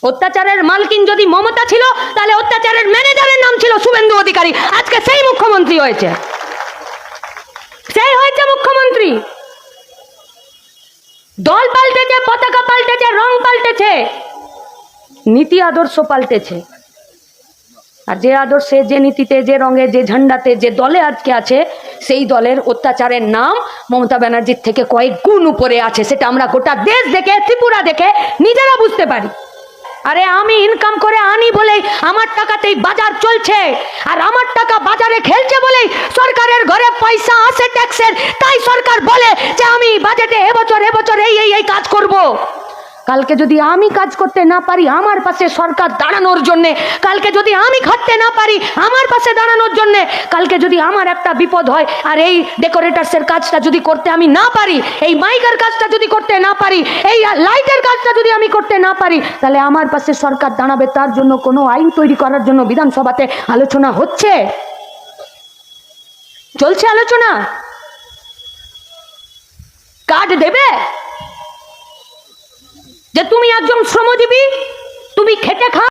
অত্যাচারের মালকিন যদি মমতা ছিল, তাহলে অত্যাচারের ম্যানেজারের নাম ছিল শুভেন্দু অধিকারী। আজকে সেই মুখ্যমন্ত্রী হয়েছে, সেই হয়েছে মুখ্যমন্ত্রী। দল পাল্টেছে, পতাকা পাল্টেছে, রং পাল্টেছে, নীতি আদর্শ পাল্টেছে। আর যে আদর্শে, যে নীতিতে, যে রঙে, যে ঝান্ডাতে, যে দলে আজকে আছে, সেই দলের অত্যাচারের নাম মমতা ব্যানার্জির থেকে কয়েক গুণ উপরে আছে। সেটা আমরা গোটা দেশ দেখে, ত্রিপুরা দেখে নিজেরা বুঝতে পারি। আরে আমি ইনকাম করে আনি বলেই আমার টাকাতেই বাজার চলছে, আর আমার টাকা বাজারে খেলছে বলেই সরকারের ঘরে পয়সা আসে ট্যাক্সের। তাই সরকার বলে যে আমি বাজেটে এবছর এই কাজ করব। কালকে যদি আমি কাজ করতে না পারি আমার পাশে সরকার দাঁড়ানোর জন্যে, কালকে যদি আমি খাটতে না পারি আমার পাশে দাঁড়ানোর জন্যে, কালকে যদি আমার একটা বিপদ হয় আর এই ডেকোরেটার্সের কাজটা যদি করতে আমি না পারি, এই মাইকের কাজটা যদি করতে না পারি, এই লাইটের কাজটা যদি আমি করতে না পারি, তাহলে আমার পাশে সরকার দাঁড়াবে। তার জন্য কোনো আইন তৈরি করার জন্য বিধানসভাতে আলোচনা হচ্ছে, চলছে আলোচনা। কার্ড দেবে যে তুমি একজন শ্রমজীবী, তুমি খেটে খাও।